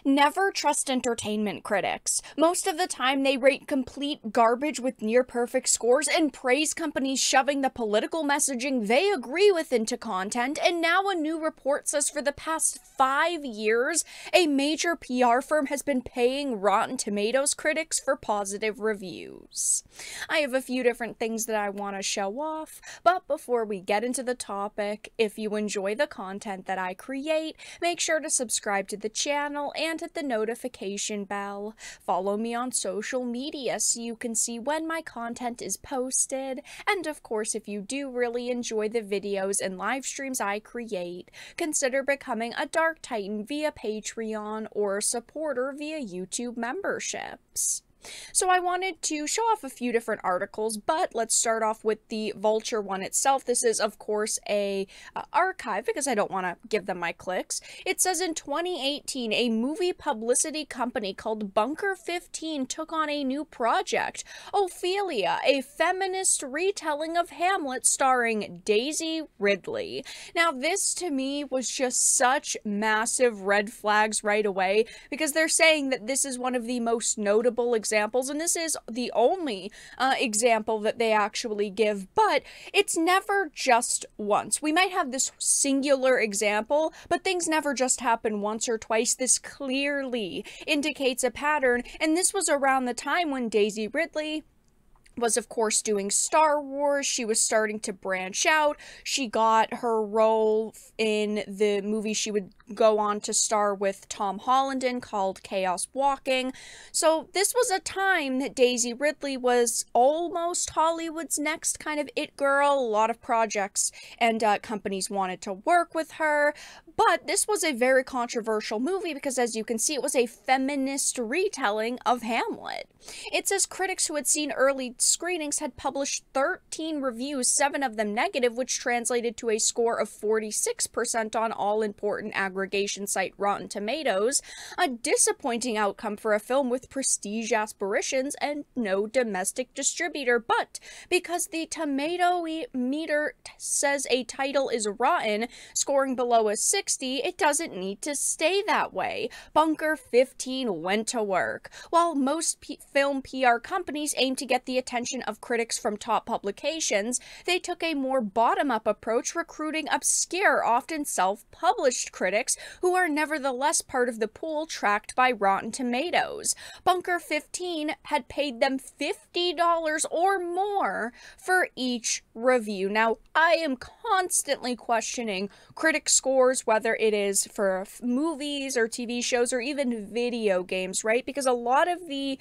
Never trust entertainment critics. Most of the time, they rate complete garbage with near perfect scores and praise companies shoving the political messaging they agree with into content. And now, a new report says for the past 5 years, a major PR firm has been paying Rotten Tomatoes critics for positive reviews. I have a few different things that I want to show off, but before we get into the topic, if you enjoy the content that I create, make sure to subscribe to the channel and hit the notification bell. Follow me on social media so you can see when my content is posted. And of course, if you do really enjoy the videos and live streams I create, consider becoming a Dark Titan via Patreon or a supporter via YouTube memberships. So I wanted to show off a few different articles, but let's start off with the Vulture one itself. This is, of course, a archive because I don't want to give them my clicks. It says in 2018, a movie publicity company called Bunker 15 took on a new project, Ophelia, a feminist retelling of Hamlet starring Daisy Ridley. Now, this to me was just such massive red flags right away because they're saying that this is one of the most notable examples, and this is the only example that they actually give, but it's never just once. We might have this singular example, but things never just happen once or twice. This clearly indicates a pattern, and this was around the time when Daisy Ridley was, of course, doing Star Wars. She was starting to branch out. She got her role in the movie she would go on to star with Tom Holland in called Chaos Walking. So this was a time that Daisy Ridley was almost Hollywood's next kind of it girl. A lot of projects and companies wanted to work with her. But this was a very controversial movie because, as you can see, it was a feminist retelling of Hamlet. It says critics who had seen early screenings had published 13 reviews, 7 of them negative, which translated to a score of 46% on all-important aggregation site Rotten Tomatoes, a disappointing outcome for a film with prestige aspirations and no domestic distributor. But because the tomato meter says a title is rotten, scoring below a 60, it doesn't need to stay that way. Bunker 15 went to work. While most film PR companies aim to get the attention of critics from top publications, they took a more bottom-up approach, recruiting obscure, often self-published critics who are nevertheless part of the pool tracked by Rotten Tomatoes. Bunker 15 had paid them $50 or more for each review. Now, I am constantly questioning critic scores, whether it is for movies or TV shows or even video games, right? Because a lot of the,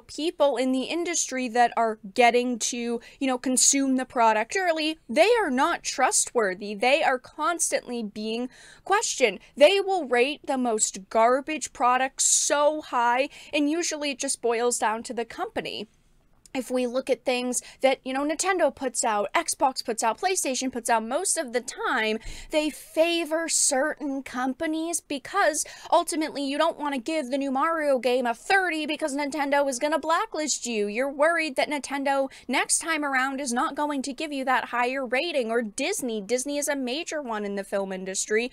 people in the industry that are getting to, consume the product early, they are not trustworthy. They are constantly being questioned. They will rate the most garbage products so high, and usually it just boils down to the company. If we look at things that, Nintendo puts out, Xbox puts out, PlayStation puts out, most of the time, they favor certain companies because ultimately you don't want to give the new Mario game a 30 because Nintendo is going to blacklist you. You're worried that Nintendo next time around is not going to give you that higher rating. Or Disney. Disney is a major one in the film industry.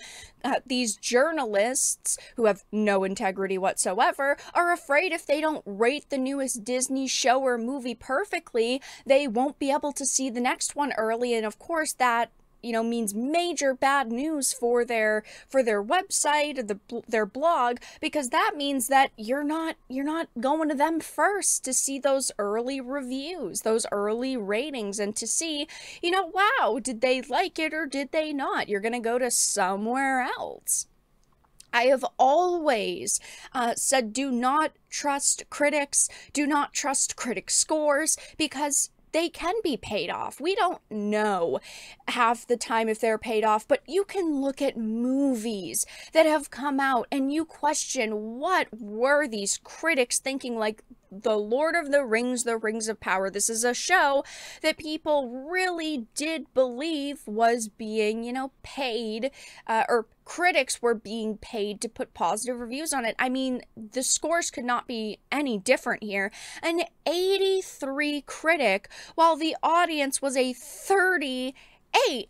These journalists who have no integrity whatsoever are afraid if they don't rate the newest Disney show or movie perfectly, they won't be able to see the next one early, and of course that means major bad news for their website, their blog, because that means that you're not going to them first to see those early reviews, those early ratings, and to see, wow, did they like it or did they not? You're going to go to somewhere else. I have always said do not trust critics, do not trust critic scores, because they can be paid off. We don't know half the time if they're paid off, but you can look at movies that have come out and you question, what were these critics thinking? Like The Lord of the Rings of Power. This is a show that people really did believe was being, paid, or critics were being paid to put positive reviews on it. I mean, the scores could not be any different here. An 83 critic, while the audience was a 30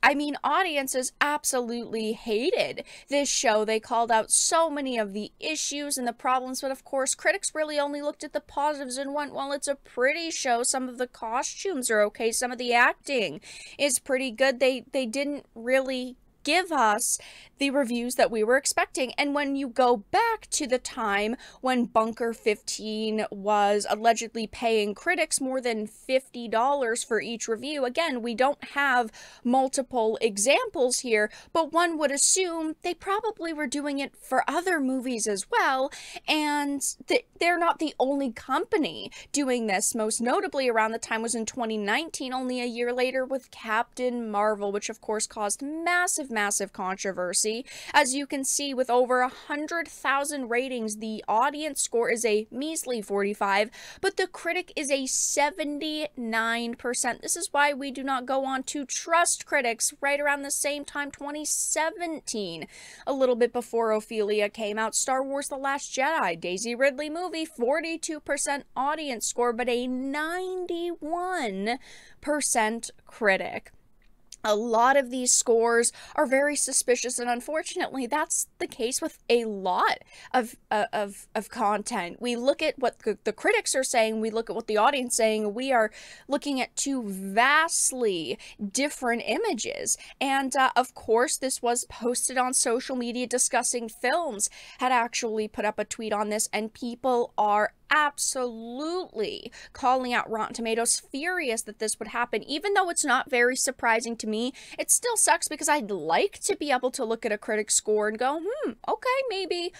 I mean, audiences absolutely hated this show. They called out so many of the issues and the problems, but of course, critics really only looked at the positives and went, well, it's a pretty show. Some of the costumes are okay. Some of the acting is pretty good. They didn't really give us the reviews that we were expecting. And when you go back to the time when Bunker 15 was allegedly paying critics more than $50 for each review, again, we don't have multiple examples here, but one would assume they probably were doing it for other movies as well, and they're not the only company doing this. Most notably around the time was in 2019, only a year later, with Captain Marvel, which of course caused massive controversy. As you can see, with over 100,000 ratings, the audience score is a measly 45, but the critic is a 79%. This is why we do not go on to trust critics. Right around the same time, 2017, a little bit before Ophelia came out, Star Wars The Last Jedi, Daisy Ridley movie, 42% audience score, but a 91% critic. A lot of these scores are very suspicious, and unfortunately, that's the case with a lot of content. We look at what the critics are saying, we look at what the audience is saying, we are looking at two vastly different images. And of course, this was posted on social media. Discussing Films had actually put up a tweet on this, and people are absolutely calling out Rotten Tomatoes, furious that this would happen. Even though it's not very surprising to me, it still sucks because I'd like to be able to look at a critic score and go, okay, maybe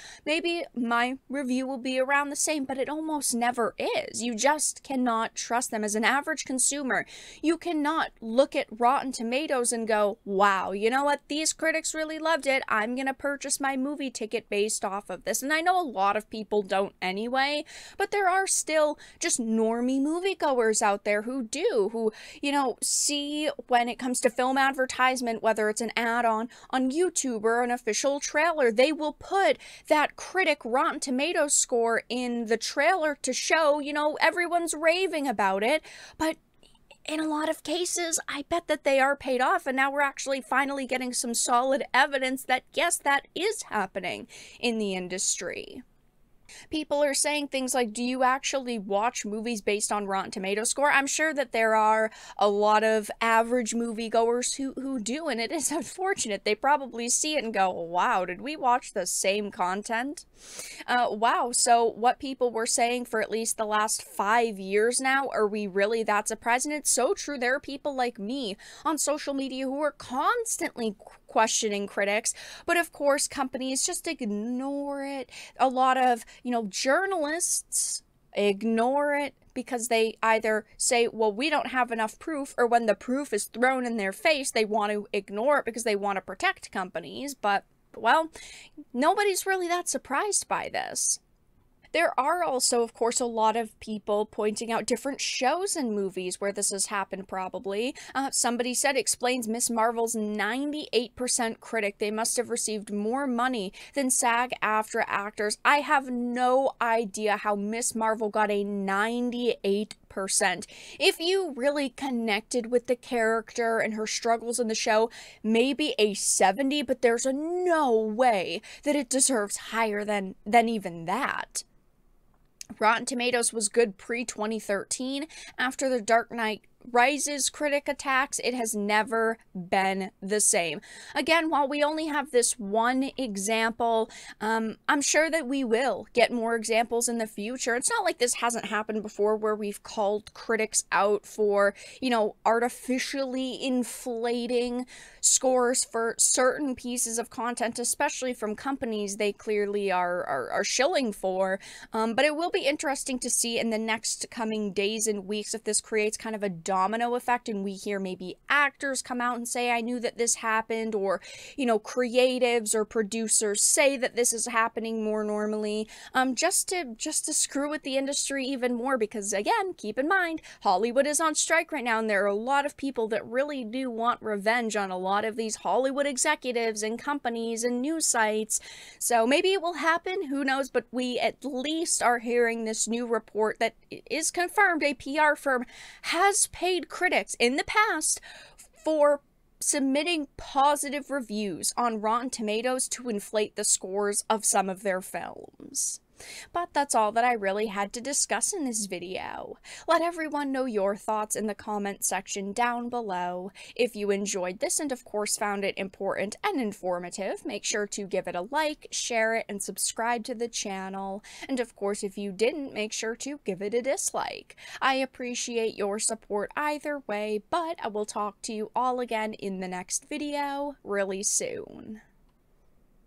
my review will be around the same, but it almost never is. You just cannot trust them. As an average consumer, you cannot look at Rotten Tomatoes and go, wow, you know what, these critics really loved it, I'm gonna purchase my movie ticket based off of this. And I know a lot of people don't anyway, but there are still just normie moviegoers out there who do, who, you know, see when it comes to film advertisement, whether it's an ad on YouTube or an official trailer, they will put that critic Rotten Tomatoes score in the trailer to show, you know, everyone's raving about it. But in a lot of cases, I bet that they are paid off, and now we're actually finally getting some solid evidence that, yes, that is happening in the industry. People are saying things like, do you actually watch movies based on Rotten Tomatoes score? I'm sure that there are a lot of average moviegoers who do, and it is unfortunate. They probably see it and go, wow, did we watch the same content? Wow, so what people were saying for at least the last 5 years now, are we really that surprised? And it's so true. There are people like me on social media who are constantly questioning critics, but of course companies just ignore it. A lot of, you know, journalists ignore it because they either say, well, we don't have enough proof, or when the proof is thrown in their face, they want to ignore it because they want to protect companies. But, well, nobody's really that surprised by this. There are also, of course, a lot of people pointing out different shows and movies where this has happened, probably. Somebody said, explains Miss Marvel's 98% critic. They must have received more money than SAG-AFTRA actors. I have no idea how Miss Marvel got a 98%. If you really connected with the character and her struggles in the show, maybe a 70, but there's no way that it deserves higher than even that. Rotten Tomatoes was good pre-2013. After The Dark Knight Rises critic attacks, it has never been the same. Again, while we only have this one example, I'm sure that we will get more examples in the future. It's not like this hasn't happened before, where we've called critics out for, you know, artificially inflating scores for certain pieces of content, especially from companies they clearly are shilling for. But it will be interesting to see in the next coming days and weeks if this creates kind of a domino effect, and we hear maybe actors come out and say, I knew that this happened, or, you know, creatives or producers say that this is happening more normally, just to screw with the industry even more. Because again, keep in mind, Hollywood is on strike right now, and there are a lot of people that really do want revenge on a lot of these Hollywood executives and companies and news sites. So maybe it will happen, who knows, but we at least are hearing this new report that is confirmed. A PR firm has paid critics in the past for submitting positive reviews on Rotten Tomatoes to inflate the scores of some of their films. But that's all that I really had to discuss in this video. Let everyone know your thoughts in the comment section down below. If you enjoyed this and of course found it important and informative, make sure to give it a like, share it, and subscribe to the channel. And of course, if you didn't, make sure to give it a dislike. I appreciate your support either way, but I will talk to you all again in the next video really soon.